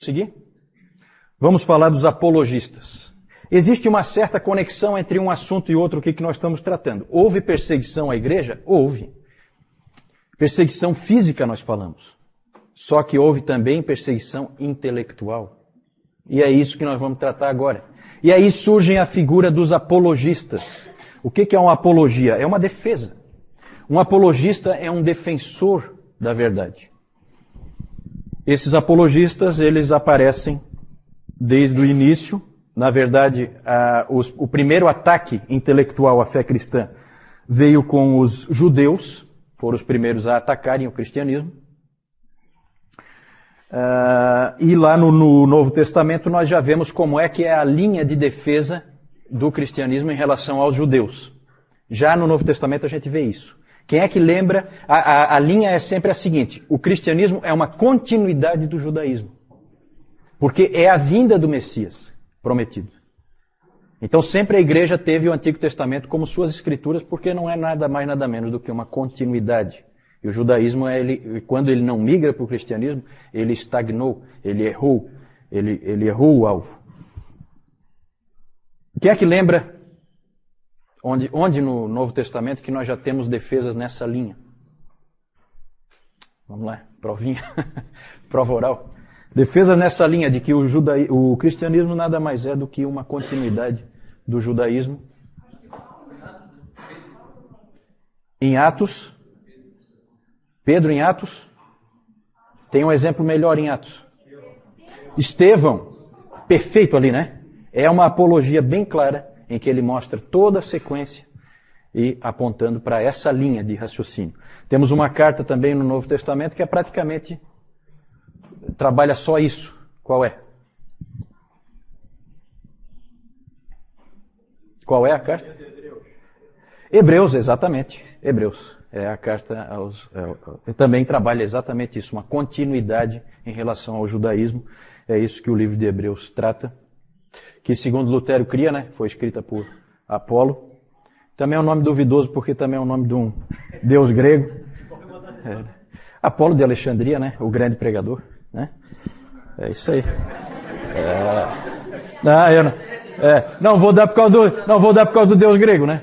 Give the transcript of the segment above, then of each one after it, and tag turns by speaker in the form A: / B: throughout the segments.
A: Seguir? Vamos falar dos apologistas. Existe uma certa conexão entre um assunto e outro que nós estamos tratando. Houve perseguição à igreja? Houve. Perseguição física nós falamos. Só que houve também perseguição intelectual. E é isso que nós vamos tratar agora. E aí surge a figura dos apologistas. O que é uma apologia? É uma defesa. Um apologista é um defensor da verdade. Esses apologistas, eles aparecem desde o início. Na verdade, o primeiro ataque intelectual à fé cristã veio com os judeus, foram os primeiros a atacarem o cristianismo. E lá no Novo Testamento nós já vemos como é que é a linha de defesa do cristianismo em relação aos judeus. Já no Novo Testamento a gente vê isso. Quem é que lembra? A linha é sempre a seguinte: o cristianismo é uma continuidade do judaísmo. Porque é a vinda do Messias prometido. Então sempre a igreja teve o Antigo Testamento como suas escrituras, porque não é nada mais nada menos do que uma continuidade. E o judaísmo, quando ele não migra para o cristianismo, ele estagnou, ele errou o alvo. Quem é que lembra onde no Novo Testamento que nós já temos defesas nessa linha? Vamos lá, provinha, prova oral. Defesa nessa linha de que o cristianismo nada mais é do que uma continuidade do judaísmo. Em Atos, Pedro em Atos, tem um exemplo melhor em Atos. Estevão, perfeito ali, né? É uma apologia bem clara em que ele mostra toda a sequência e apontando para essa linha de raciocínio. Temos uma carta também no Novo Testamento que é praticamente trabalha só isso. Qual é? Qual é a carta? Hebreus, exatamente. Hebreus. É a carta aos... também trabalha exatamente isso, uma continuidade em relação ao judaísmo. É isso que o livro de Hebreus trata. Que segundo Lutero cria, né? Foi escrita por Apolo. Também é um nome duvidoso, porque também é o nome de um deus grego. Apolo de Alexandria, né? O grande pregador. Né? É isso aí. Não vou dar por causa do deus grego, né?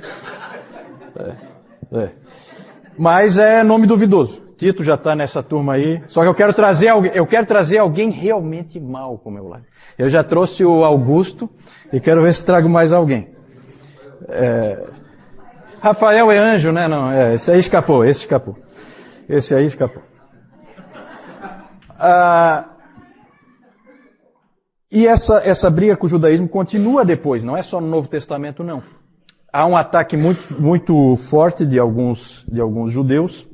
A: Mas é nome duvidoso. Tito já está nessa turma aí. Só que eu quero trazer alguém realmente mau para o meu lado. Eu já trouxe o Augusto e quero ver se trago mais alguém. Rafael é anjo, né? Não, esse aí escapou. Esse aí escapou. E essa briga com o judaísmo continua depois, não é só no Novo Testamento, não. Há um ataque muito forte de alguns judeus.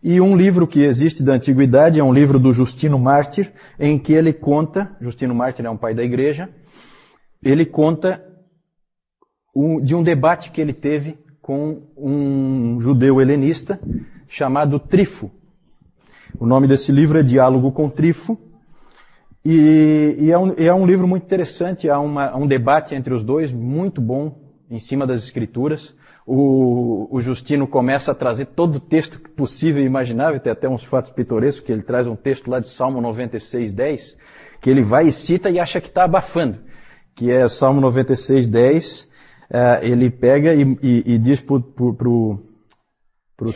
A: E um livro que existe da antiguidade é um livro do Justino Mártir, em que ele conta, Justino Mártir é um pai da igreja, ele conta de um debate que ele teve com um judeu helenista chamado Trifo. O nome desse livro é Diálogo com Trifo. E é um livro muito interessante, há um debate entre os dois, muito bom, em cima das escrituras. O Justino começa a trazer todo o texto possível e imaginável, tem até uns fatos pitorescos, que ele traz um texto lá de Salmo 96:10, que ele vai e cita e acha que está abafando, que é Salmo 96:10, ele pega e diz pro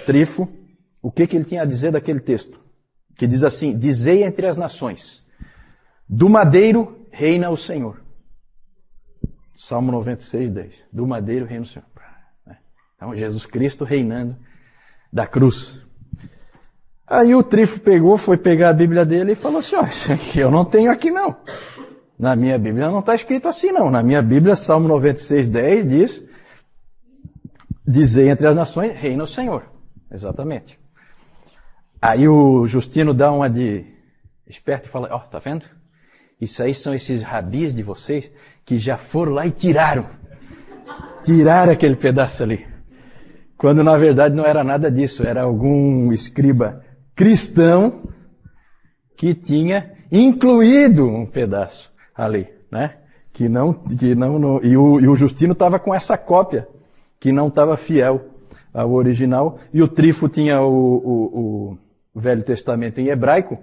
A: Trifo o que ele tinha a dizer daquele texto, que diz assim: dizei entre as nações, do madeiro reina o Senhor. Salmo 96:10. Do madeiro reina o Senhor. Então, Jesus Cristo reinando da cruz. Aí o Trifo foi pegar a Bíblia dele e falou assim: isso aqui eu não tenho aqui não. Na minha Bíblia não está escrito assim não. Na minha Bíblia, Salmo 96:10 diz: dizei entre as nações, reina o Senhor. Exatamente. Aí o Justino dá uma de esperto e fala: tá vendo? Isso aí são esses rabis de vocês que já foram lá e tiraram aquele pedaço ali. Quando na verdade não era nada disso, era algum escriba cristão que tinha incluído um pedaço ali, né? E o Justino estava com essa cópia que não estava fiel ao original, e o Trifo tinha Velho Testamento em hebraico,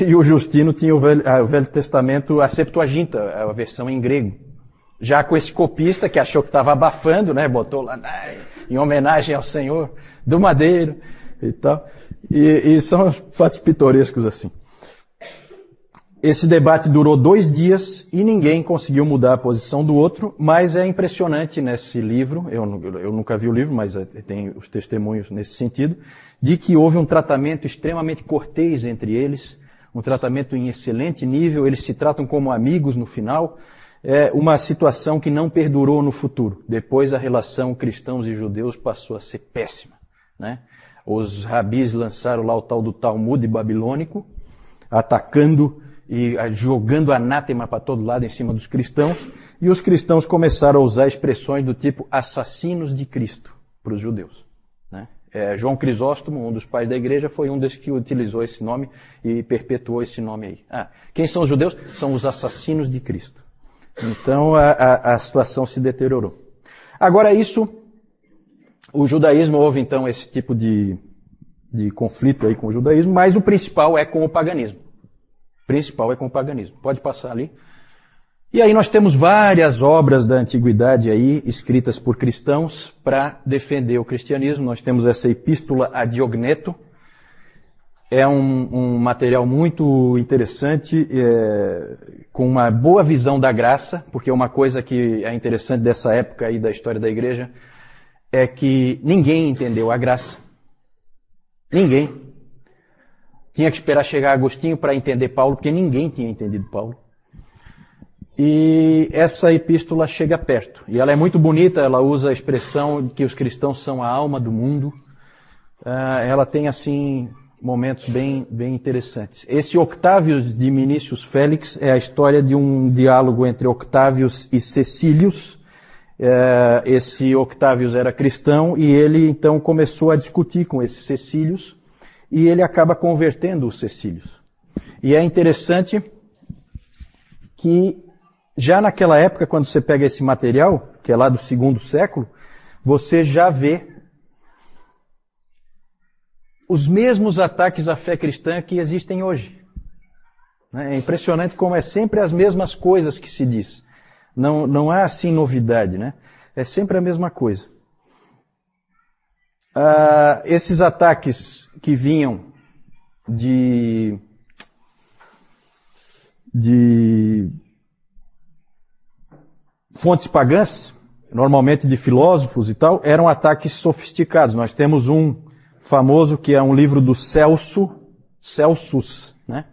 A: e o Justino tinha o Velho Testamento, a Septuaginta, a versão em grego. Já com esse copista que achou que estava abafando, né, botou lá em homenagem ao Senhor do Madeiro e tal. E são fatos pitorescos assim. Esse debate durou 2 dias e ninguém conseguiu mudar a posição do outro, mas é impressionante nesse livro, eu nunca vi o livro, mas tem os testemunhos nesse sentido, de que houve um tratamento extremamente cortês entre eles, um tratamento em excelente nível, eles se tratam como amigos no final, é uma situação que não perdurou no futuro. Depois a relação cristãos e judeus passou a ser péssima, né? Os rabis lançaram lá o tal do Talmud babilônico, atacando e jogando anátema para todo lado em cima dos cristãos, e os cristãos começaram a usar expressões do tipo assassinos de Cristo para os judeus, né? João Crisóstomo, um dos pais da igreja, foi um desses que utilizou esse nome e perpetuou esse nome aí. Quem são os judeus? São os assassinos de Cristo. Então a situação se deteriorou. Agora o judaísmo, houve então esse tipo de conflito aí com o judaísmo, mas o principal é com o paganismo. Pode passar ali. E aí nós temos várias obras da antiguidade aí, escritas por cristãos, para defender o cristianismo. Nós temos essa Epístola a Diogneto. É um material muito interessante, com uma boa visão da graça, porque uma coisa que é interessante dessa época aí da história da igreja é que ninguém entendeu a graça. Ninguém. Tinha que esperar chegar Agostinho para entender Paulo, porque ninguém tinha entendido Paulo. E essa epístola chega perto. E ela é muito bonita, ela usa a expressão de que os cristãos são a alma do mundo. Ela tem, assim, momentos bem interessantes. Esse Octávios de Minícius Félix é a história de um diálogo entre Octávios e Cecílius. Esse Octávios era cristão e ele, então, começou a discutir com esse Cecílius. E ele acaba convertendo os Cecílios. E é interessante que já naquela época, quando você pega esse material, que é lá do 2º século, você já vê os mesmos ataques à fé cristã que existem hoje. É impressionante como é sempre as mesmas coisas que se diz. Não há assim novidade, né? É sempre a mesma coisa. Esses ataques que vinham de fontes pagãs, normalmente de filósofos e tal, eram ataques sofisticados. Nós temos um famoso que é um livro do Celsus, né?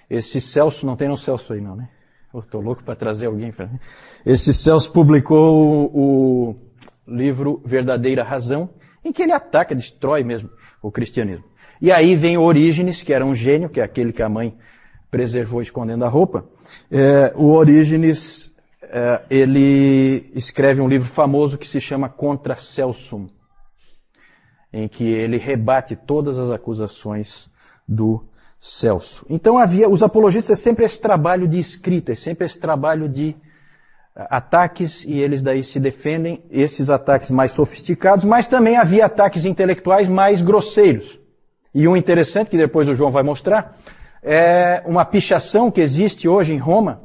A: Esse Celso, não tem no Celso aí não, né? Eu tô louco para trazer alguém para mim. Esse Celso publicou o livro Verdadeira Razão, em que ele ataca, destrói mesmo o cristianismo. E aí vem o Orígenes, que era um gênio, que é aquele que a mãe preservou escondendo a roupa. O Orígenes, ele escreve um livro famoso que se chama Contra Celsum, em que ele rebate todas as acusações do Celso. Então os apologistas sempre esse trabalho de escrita, sempre esse trabalho de ataques, e eles daí se defendem, esses ataques mais sofisticados, mas também havia ataques intelectuais mais grosseiros. E um interessante, que depois o João vai mostrar, é uma pichação que existe hoje em Roma,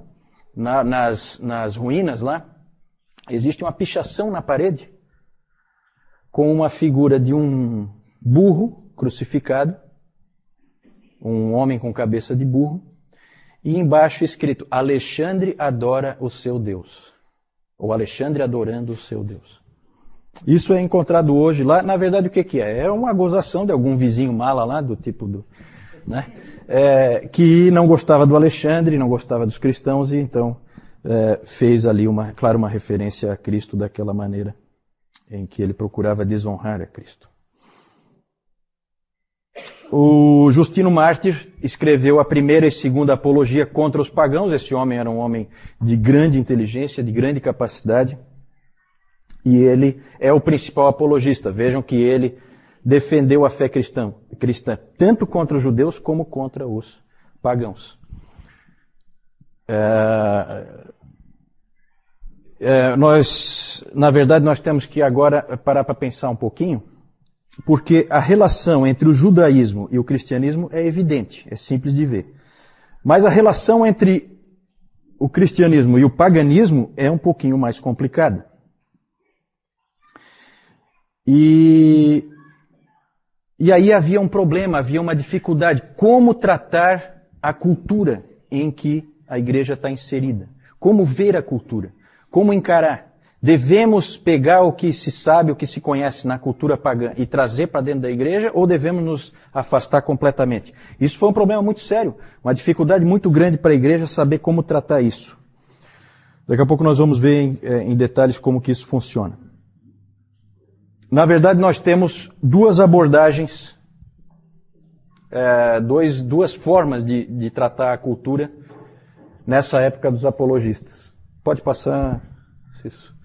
A: nas ruínas lá. Existe uma pichação na parede, com uma figura de um burro crucificado, um homem com cabeça de burro, e embaixo escrito, Alexandre adora o seu Deus. Ou Alexandre adorando o seu Deus. Isso é encontrado hoje lá. Na verdade, o que é? É uma gozação de algum vizinho mala lá, do tipo do... né? Que não gostava do Alexandre, não gostava dos cristãos, e então fez ali, uma referência a Cristo daquela maneira em que ele procurava desonrar a Cristo. O Justino Mártir escreveu a primeira e segunda apologia contra os pagãos. Esse homem era um homem de grande inteligência, de grande capacidade, e ele é o principal apologista. Vejam que ele defendeu a fé cristã tanto contra os judeus como contra os pagãos. Na verdade, nós temos que agora parar para pensar um pouquinho porque a relação entre o judaísmo e o cristianismo é evidente, é simples de ver. Mas a relação entre o cristianismo e o paganismo é um pouquinho mais complicada. E aí havia um problema, havia uma dificuldade. Como tratar a cultura em que a igreja está inserida? Como ver a cultura? Como encarar? Devemos pegar o que se sabe, o que se conhece na cultura pagã e trazer para dentro da igreja, ou devemos nos afastar completamente? Isso foi um problema muito sério, uma dificuldade muito grande para a igreja saber como tratar isso. Daqui a pouco nós vamos ver em detalhes como que isso funciona. Na verdade, nós temos duas abordagens, duas formas de tratar a cultura nessa época dos apologistas. Pode passar isso.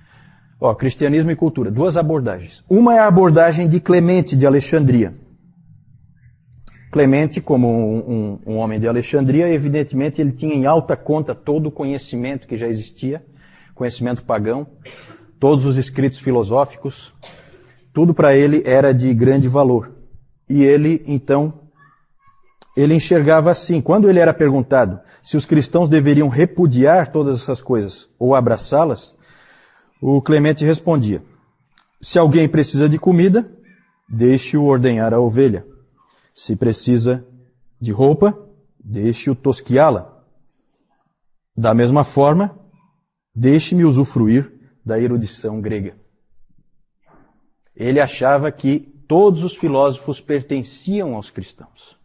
A: Cristianismo e cultura, duas abordagens. Uma é a abordagem de Clemente de Alexandria. Clemente, como um homem de Alexandria, evidentemente ele tinha em alta conta todo o conhecimento que já existia, conhecimento pagão, todos os escritos filosóficos, tudo para ele era de grande valor. E ele, então, ele enxergava assim, quando ele era perguntado se os cristãos deveriam repudiar todas essas coisas ou abraçá-las, o Clemente respondia: se alguém precisa de comida, deixe-o ordenhar a ovelha. Se precisa de roupa, deixe-o tosquiá-la. Da mesma forma, deixe-me usufruir da erudição grega. Ele achava que todos os filósofos pertenciam aos cristãos,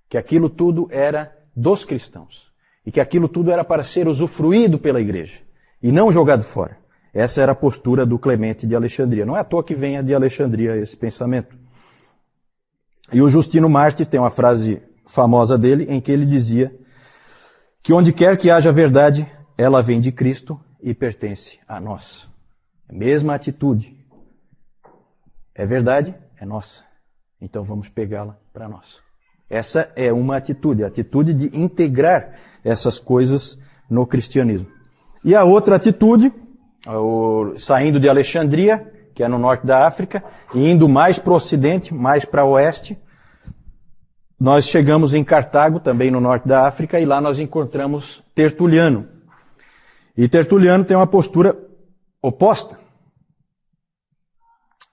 A: que aquilo tudo era dos cristãos, e que aquilo tudo era para ser usufruído pela igreja, e não jogado fora. Essa era a postura do Clemente de Alexandria. Não é à toa que venha de Alexandria esse pensamento. E o Justino Mártir tem uma frase famosa dele, em que ele dizia que onde quer que haja verdade, ela vem de Cristo e pertence a nós. A mesma atitude. É verdade, é nossa. Então vamos pegá-la para nós. Essa é uma atitude, a atitude de integrar essas coisas no cristianismo. E a outra atitude, saindo de Alexandria, que é no norte da África, e indo mais para o ocidente, mais para o oeste, nós chegamos em Cartago, também no norte da África, e lá nós encontramos Tertuliano. E Tertuliano tem uma postura oposta.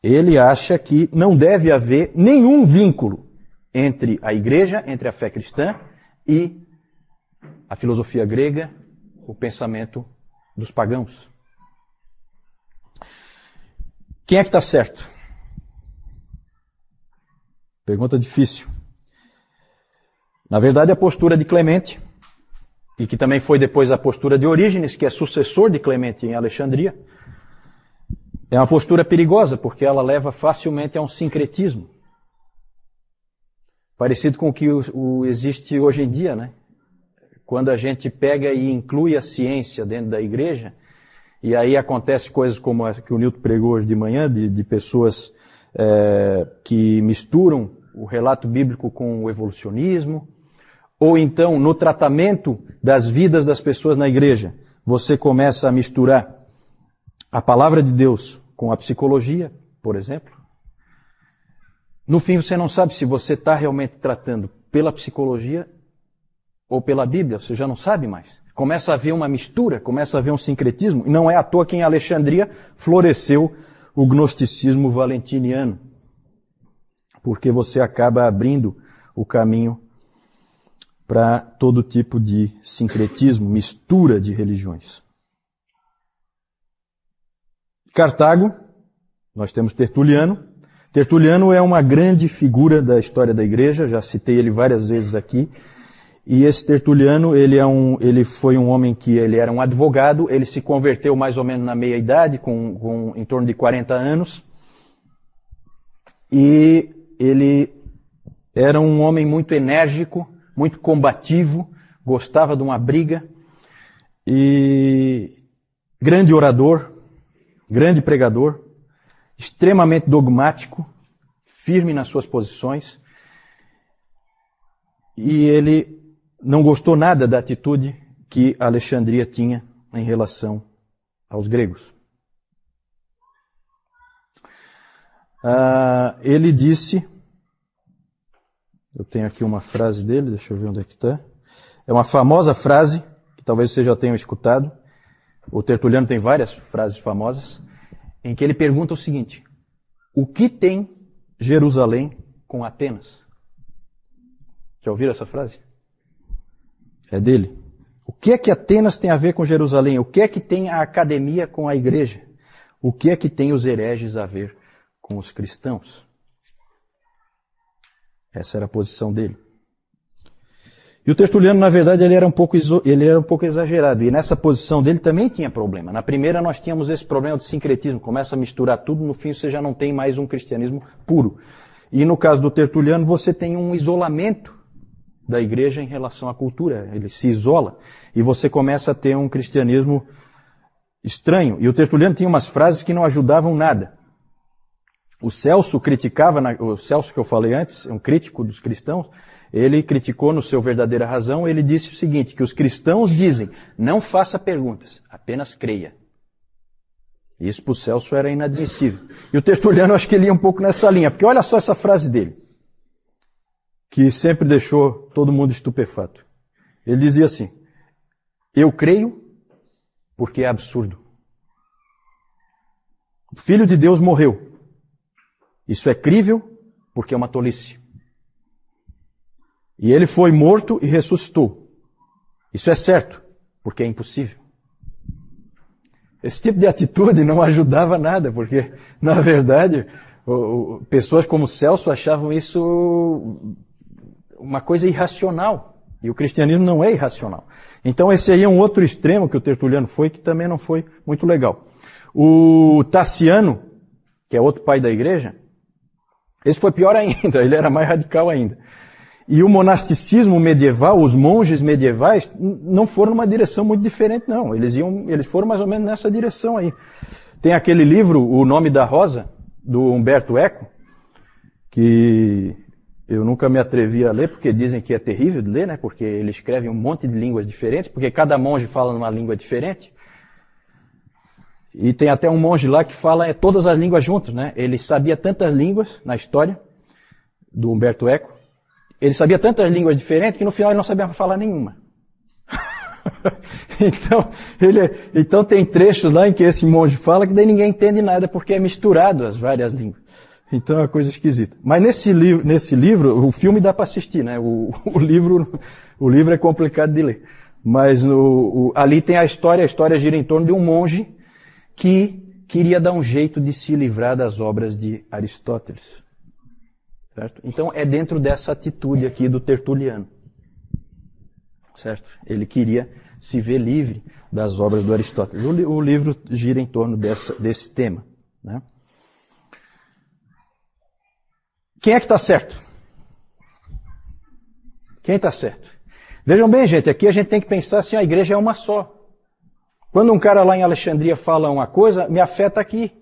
A: Ele acha que não deve haver nenhum vínculo entre a igreja, entre a fé cristã e a filosofia grega, o pensamento dos pagãos. Quem é que está certo? Pergunta difícil. Na verdade, a postura de Clemente, e que também foi depois a postura de Orígenes, que é sucessor de Clemente em Alexandria, é uma postura perigosa, porque ela leva facilmente a um sincretismo. Parecido com o que existe hoje em dia, né? Quando a gente pega e inclui a ciência dentro da igreja, e aí acontece coisas como a que o Nilton pregou hoje de manhã, de pessoas que misturam o relato bíblico com o evolucionismo, ou então no tratamento das vidas das pessoas na igreja, você começa a misturar a palavra de Deus com a psicologia, por exemplo. No fim você não sabe se você está realmente tratando pela psicologia ou pela Bíblia, você já não sabe mais. Começa a haver uma mistura, começa a haver um sincretismo, e não é à toa que em Alexandria floresceu o gnosticismo valentiniano, porque você acaba abrindo o caminho para todo tipo de sincretismo, mistura de religiões. Cartago, nós temos Tertuliano. Tertuliano é uma grande figura da história da igreja, já citei ele várias vezes aqui. E esse Tertuliano, ele foi um homem que ele era um advogado, ele se converteu mais ou menos na meia-idade, em torno de 40 anos. E ele era um homem muito enérgico, muito combativo, gostava de uma briga, e grande orador, grande pregador, extremamente dogmático, firme nas suas posições, e ele não gostou nada da atitude que Alexandria tinha em relação aos gregos. ele disse, eu tenho aqui uma frase dele, deixa eu ver onde é que está. É uma famosa frase, que talvez vocês já tenham escutado. O Tertuliano tem várias frases famosas, em que ele pergunta o seguinte: o que tem Jerusalém com Atenas? Já ouviram essa frase? É dele. O que é que Atenas tem a ver com Jerusalém? O que é que tem a academia com a igreja? O que é que tem os hereges a ver com os cristãos? Essa era a posição dele. E o Tertuliano, na verdade, ele era um pouco exagerado. E nessa posição dele também tinha problema. Na primeira nós tínhamos esse problema do sincretismo. Começa a misturar tudo, no fim você já não tem mais um cristianismo puro. E no caso do Tertuliano, você tem um isolamento da igreja em relação à cultura. Ele se isola. E você começa a ter um cristianismo estranho. E o Tertuliano tinha umas frases que não ajudavam nada. O Celso criticava, o Celso que eu falei antes, um crítico dos cristãos, ele criticou no seu Verdadeira Razão, ele disse o seguinte, que os cristãos dizem, não faça perguntas, apenas creia. Isso para o Celso era inadmissível. E o Tertuliano, acho que ele ia um pouco nessa linha, porque olha só essa frase dele, que sempre deixou todo mundo estupefato. Ele dizia assim, eu creio porque é absurdo. O Filho de Deus morreu. Isso é crível porque é uma tolice. E ele foi morto e ressuscitou. Isso é certo porque é impossível. Esse tipo de atitude não ajudava nada, porque, na verdade, pessoas como Celso achavam isso uma coisa irracional. E o cristianismo não é irracional. Então esse aí é um outro extremo que o Tertuliano foi, que também não foi muito legal. O Tassiano, que é outro pai da igreja, esse foi pior ainda, ele era mais radical ainda. E o monasticismo medieval, os monges medievais, não foram numa direção muito diferente, não. Eles foram mais ou menos nessa direção aí. Tem aquele livro, O Nome da Rosa, do Humberto Eco, que eu nunca me atrevi a ler, porque dizem que é terrível de ler, né? Porque ele escreve um monte de línguas diferentes, porque cada monge fala numa língua diferente. E tem até um monge lá que fala todas as línguas juntos, né? Ele sabia tantas línguas na história do Humberto Eco. Ele sabia tantas línguas diferentes que no final ele não sabia falar nenhuma. Então tem trechos lá em que esse monge fala que daí ninguém entende nada porque é misturado as várias línguas. Então é uma coisa esquisita. Mas nesse livro, o filme dá para assistir, né? O livro é complicado de ler. Mas ali tem a história gira em torno de um monge que queria dar um jeito de se livrar das obras de Aristóteles. Certo? Então é dentro dessa atitude aqui do Tertuliano. Certo? Ele queria se ver livre das obras do Aristóteles. O livro gira em torno desse tema. Né? Quem é que está certo? Quem está certo? Vejam bem, gente, aqui a gente tem que pensar assim, a igreja é uma só. Quando um cara lá em Alexandria fala uma coisa, me afeta aqui.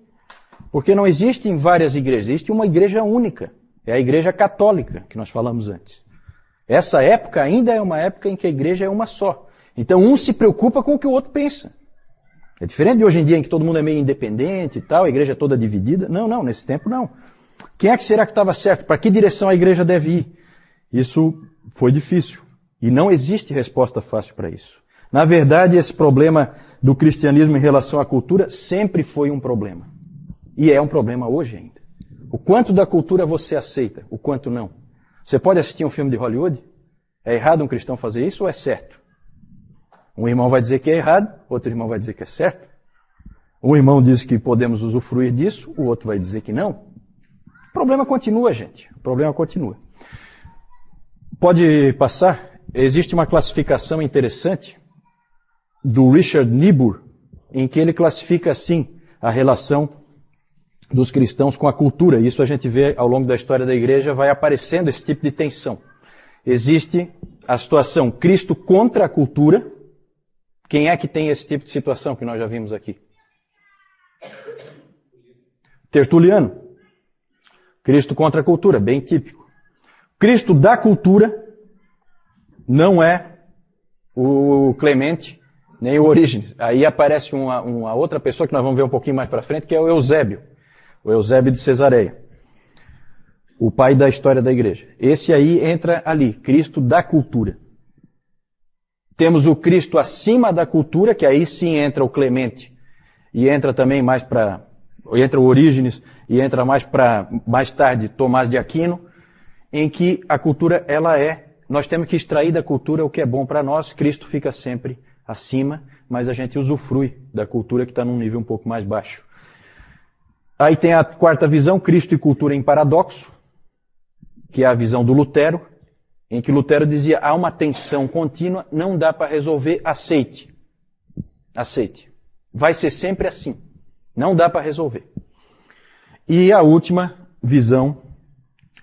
A: Porque não existem várias igrejas, existe uma igreja única. É a igreja católica, que nós falamos antes. Essa época ainda é uma época em que a igreja é uma só. Então um se preocupa com o que o outro pensa. É diferente de hoje em dia em que todo mundo é meio independente e tal, a igreja é toda dividida. Não, nesse tempo não. Quem é que será que estava certo? Para que direção a igreja deve ir? Isso foi difícil. E não existe resposta fácil para isso. Na verdade, esse problema do cristianismo em relação à cultura sempre foi um problema. E é um problema hoje ainda. O quanto da cultura você aceita, o quanto não. Você pode assistir um filme de Hollywood? É errado um cristão fazer isso ou é certo? Um irmão vai dizer que é errado, outro irmão vai dizer que é certo. Um irmão diz que podemos usufruir disso, o outro vai dizer que não. O problema continua, gente. O problema continua. Pode passar? Existe uma classificação interessante do Richard Niebuhr, em que ele classifica assim a relação dos cristãos com a cultura. Isso a gente vê ao longo da história da igreja, vai aparecendo esse tipo de tensão. Existe a situação Cristo contra a cultura. Quem é que tem esse tipo de situação que nós já vimos aqui? Tertuliano. Cristo contra a cultura, bem típico. Cristo da cultura não é o Clemente, nem o Orígenes. Aí aparece uma outra pessoa que nós vamos ver um pouquinho mais para frente, que é o Eusébio de Cesareia. O pai da história da igreja. Esse aí entra ali, Cristo da cultura. Temos o Cristo acima da cultura, que aí sim entra o Clemente. E entra também mais para... Entra o Orígenes e entra mais tarde, Tomás de Aquino, em que a cultura, ela é... Nós temos que extrair da cultura o que é bom para nós. Cristo fica sempre acima, mas a gente usufrui da cultura que está num nível um pouco mais baixo. Aí tem a quarta visão, Cristo e cultura em paradoxo, que é a visão do Lutero, em que Lutero dizia, há uma tensão contínua, não dá para resolver, aceite. Aceite. Vai ser sempre assim. Não dá para resolver. E a última visão,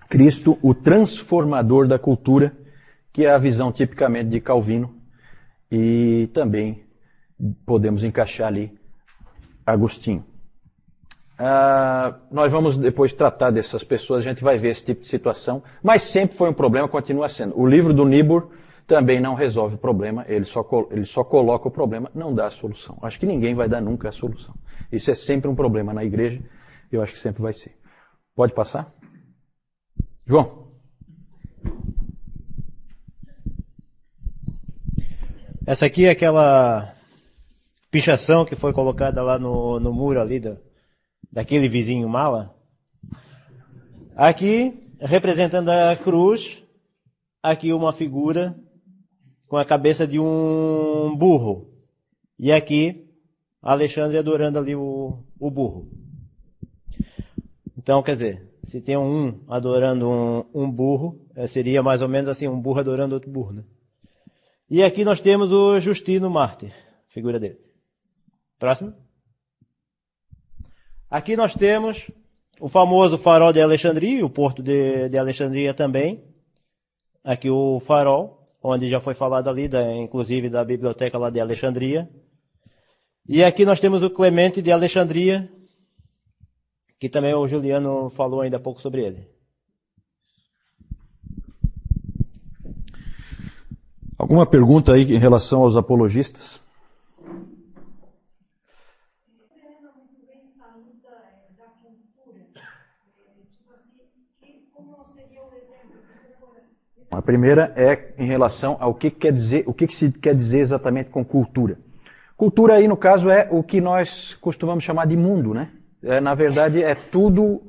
A: Cristo, o transformador da cultura, que é a visão tipicamente de Calvino, e também podemos encaixar ali Agostinho. Nós vamos depois tratar dessas pessoas, a gente vai ver esse tipo de situação, mas sempre foi um problema, continua sendo. O livro do Niebuhr também não resolve o problema, ele só coloca o problema, não dá a solução. Acho que ninguém vai dar nunca a solução. Isso é sempre um problema na igreja, eu acho que sempre vai ser. Pode passar? João.
B: Essa aqui é aquela pichação que foi colocada lá no muro ali daquele vizinho mala. Aqui, representando a cruz, aqui uma figura com a cabeça de um burro. E aqui, Alexandre adorando ali o burro. Então, quer dizer, se tem um adorando um burro, seria mais ou menos assim, um burro adorando outro burro, né? E aqui nós temos o Justino Mártir, figura dele. Próximo. Aqui nós temos o famoso farol de Alexandria, o porto de Alexandria também. Aqui o farol, onde já foi falado ali, inclusive da biblioteca lá de Alexandria. E aqui nós temos o Clemente de Alexandria, que também o Juliano falou ainda há pouco sobre ele.
A: Alguma pergunta aí em relação aos apologistas? A primeira é em relação ao que quer dizer, o que se quer dizer exatamente com cultura. Cultura aí, no caso, é o que nós costumamos chamar de mundo, né? Na verdade, é tudo,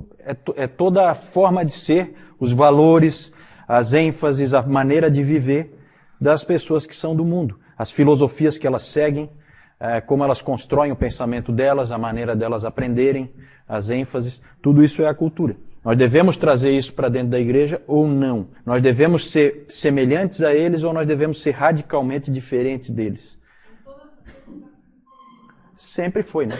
A: é toda a forma de ser, os valores, as ênfases, a maneira de viver das pessoas que são do mundo. As filosofias que elas seguem, como elas constroem o pensamento delas, a maneira delas aprenderem, as ênfases, tudo isso é a cultura. Nós devemos trazer isso para dentro da igreja ou não? Nós devemos ser semelhantes a eles ou nós devemos ser radicalmente diferentes deles? Sempre foi, né?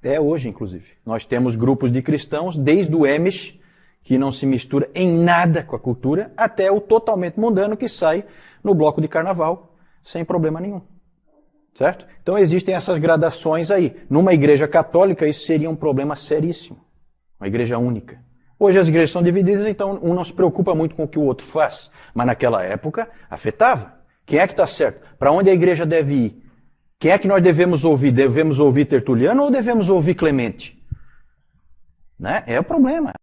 A: É hoje, inclusive. Nós temos grupos de cristãos, desde o Amish, que não se mistura em nada com a cultura, até o totalmente mundano que sai no bloco de carnaval, sem problema nenhum. Certo? Então existem essas gradações aí. Numa igreja católica, isso seria um problema seríssimo. Uma igreja única. Hoje as igrejas são divididas, então um não se preocupa muito com o que o outro faz. Mas naquela época, afetava. Quem é que está certo? Para onde a igreja deve ir? Quem é que nós devemos ouvir? Devemos ouvir Tertuliano ou devemos ouvir Clemente? Né? É o problema.